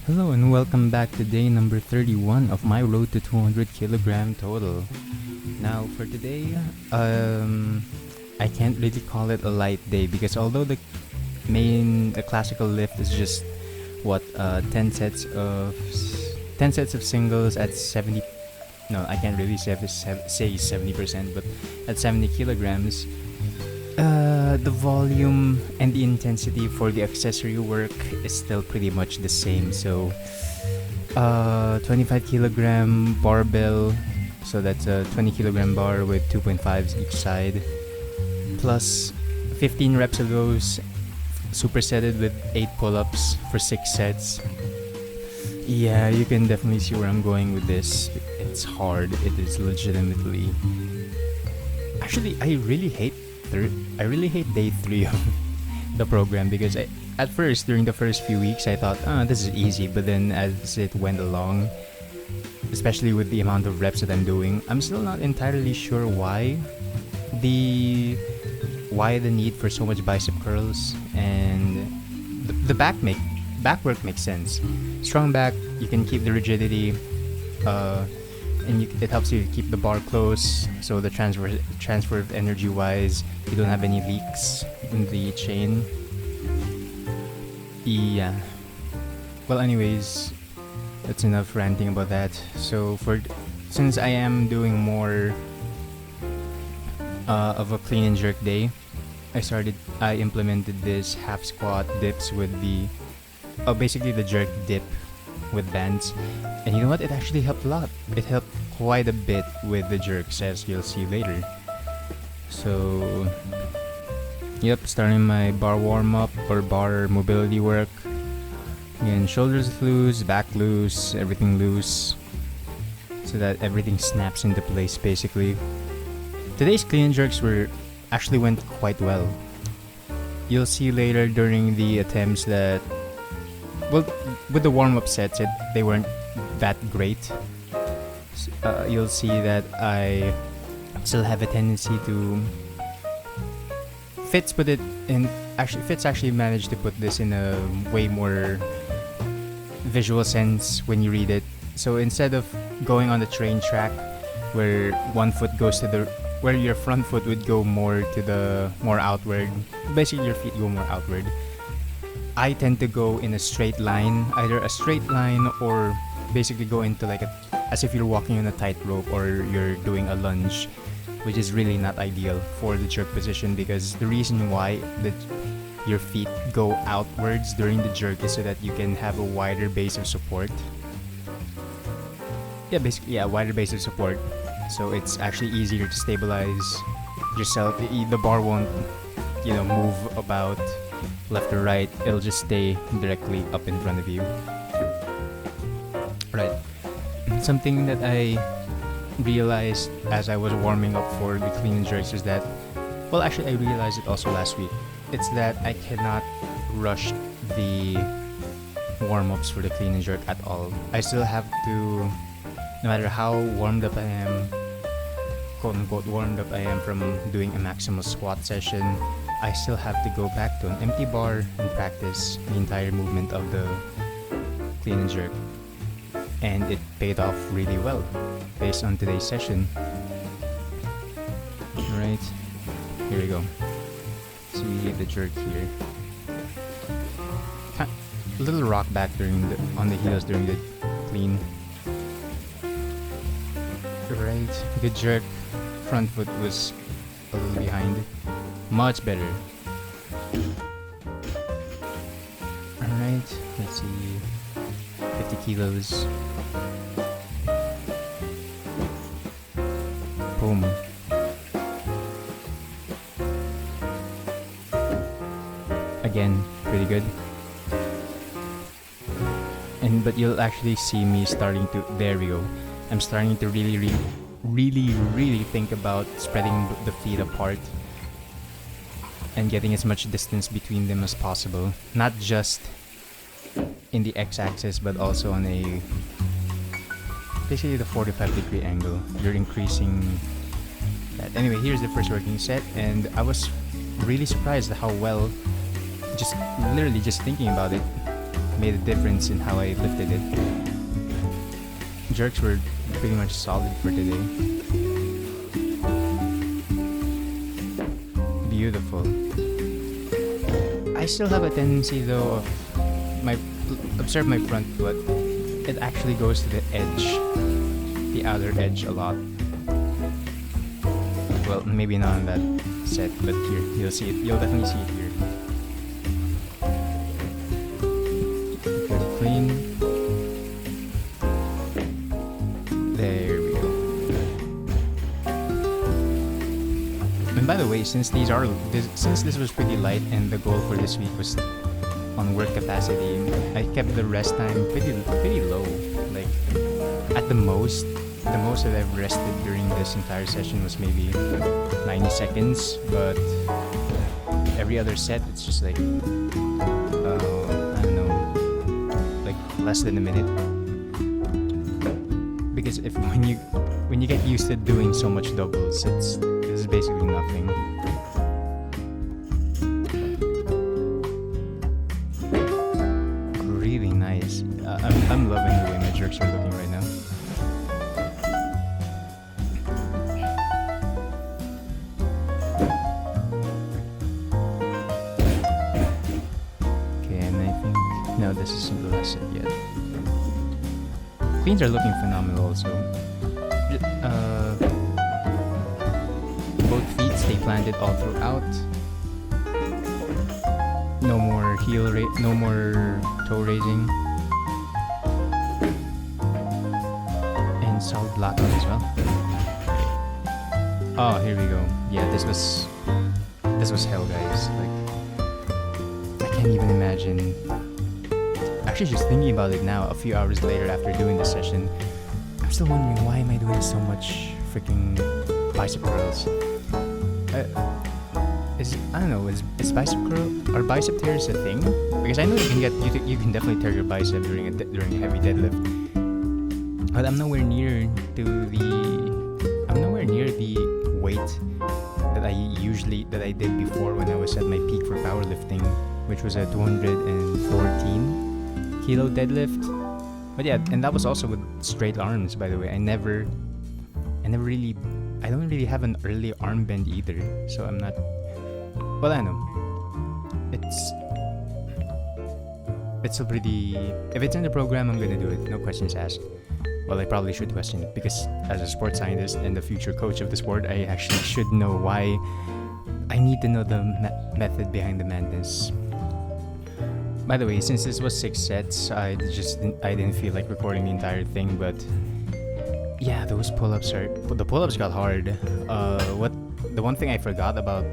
Hello and welcome back to day number 31 of my road to 200 kilogram total. Now for today, I can't really call it a light day because although the classical lift is just 10 sets of singles at 70. No, I can't really say 70%, but at 70 kilograms. The volume and the intensity for the accessory work is still pretty much the same. So, 25 kilogram barbell, so that's a 20 kilogram bar with 2.5s each side, plus 15 reps of those, supersetted with 8 pull-ups for 6 sets. Yeah, you can definitely see where I'm going with this. It's hard. It is legitimately. Actually, I really hate day 3 of the program because during the first few weeks, I thought, this is easy. But then as it went along, especially with the amount of reps that I'm doing, I'm still not entirely sure why the need for so much bicep curls, and the back work makes sense. Strong back, you can keep the rigidity, and it helps you keep the bar close, so the transfer of energy wise, you don't have any leaks in the chain. Yeah. Well, anyways, that's enough ranting about that. So since I am doing more of a clean and jerk day, I implemented this half squat dips with basically the jerk dip with bands, and you know what, it actually helped a lot. It helped quite a bit with the jerks, as you'll see later. So yep, starting my bar warm-up or bar mobility work. Again, shoulders loose, back loose, everything loose, so that everything snaps into place basically. Today's clean and jerks went quite well. You'll see later during the attempts that, well, with the warm-up sets, they weren't that great. You'll see that I still have a tendency to. Fitz actually managed to put this in a way more visual sense when you read it. So instead of going on the train track where one foot goes where your front foot would go more outward, basically your feet go more outward, I tend to go in a straight line, either a straight line or basically go into as if you're walking on a tightrope or you're doing a lunge, which is really not ideal for the jerk position, because the reason why your feet go outwards during the jerk is so that you can have a wider base of support. Yeah, wider base of support. So it's actually easier to stabilize yourself. The bar won't, move about left or right. It'll just stay directly up in front of you. Right. Something that I realized as I was warming up for the clean and jerks is that, well, actually I realized it also last week. It's that I cannot rush the warm-ups for the clean and jerk at all. I still have to, no matter how warmed up I am, quote-unquote warmed up I am from doing a maximal squat session, I still have to go back to an empty bar and practice the entire movement of the clean and jerk. And it paid off really well based on today's session. Alright, here we go. See the jerk here. A little rock back on the heels during the clean. Right, good jerk. Front foot was a little behind. Much better. Alright, let's see. 50 kilos. Boom. Again, pretty good. But you'll actually see me starting to. There we go. I'm starting to really think about spreading the feet apart and getting as much distance between them as possible. Not just in the x-axis, but also on basically the 45-degree angle. You're increasing that. Anyway, here's the first working set, and I was really surprised at how well, just literally just thinking about it, made a difference in how I lifted it. Jerks were pretty much solid for today. Beautiful. I still have a tendency though of observe my front foot. It actually goes to the edge, the outer edge a lot. Well, maybe not on that set, but here you'll see it. You'll definitely see it here. Good, clean. There we go. And by the way, since this was pretty light and the goal for this week was on work capacity, I kept the rest time pretty low. Like at the most that I've rested during this entire session was maybe 90 seconds, but every other set it's just like I don't know, like less than a minute. Because when you get used to doing so much doubles, this is basically nothing. Really nice. I'm loving the way my jerks are looking right now. Okay, and I think no, this isn't the last set yet. Cleans are looking phenomenal also. Both feet stay planted all throughout. No more no more toe raising. And solid lockout as well. Oh, here we go. Yeah, this was hell, guys. Like, I can't even imagine. Actually, just thinking about it now, a few hours later after doing this session, I'm still wondering why am I doing so much freaking bicep curls. I don't know. Is bicep curl or bicep tears a thing? Because I know you can definitely tear your bicep during a heavy deadlift, but I'm nowhere near the weight that I did before when I was at my peak for powerlifting, which was a 214 kilo deadlift. But yeah, and that was also with straight arms, by the way. I don't really have an early arm bend either, so I'm not. Well, I know. It's a pretty. If it's in the program, I'm gonna do it. No questions asked. Well, I probably should question it because as a sports scientist and the future coach of the sport, I actually should know why. I need to know the method behind the madness. By the way, since this was 6 sets, I didn't feel like recording the entire thing, but yeah, the pull-ups got hard. The one thing I forgot about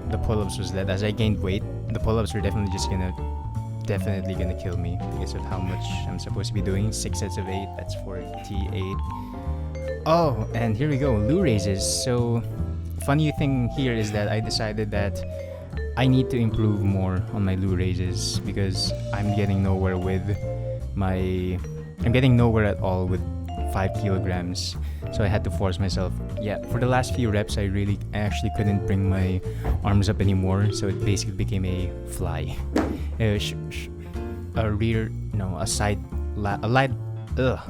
the pull-ups was that as I gained weight, the pull-ups were definitely gonna kill me because of how much I'm supposed to be doing. 6 sets of 8, that's 48. Oh, and here we go, loo raises. So, funny thing here is that I decided that I need to improve more on my loo raises because I'm getting nowhere at all with 5 kilograms. So I had to force myself. Yeah, for the last few reps, I actually couldn't bring my arms up anymore. So it basically became a fly, a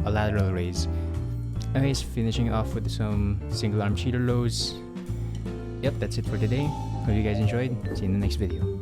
lateral raise. Anyways, finishing off with some single arm cheater rows. Yep, that's it for today. Hope you guys enjoyed. See you in the next video.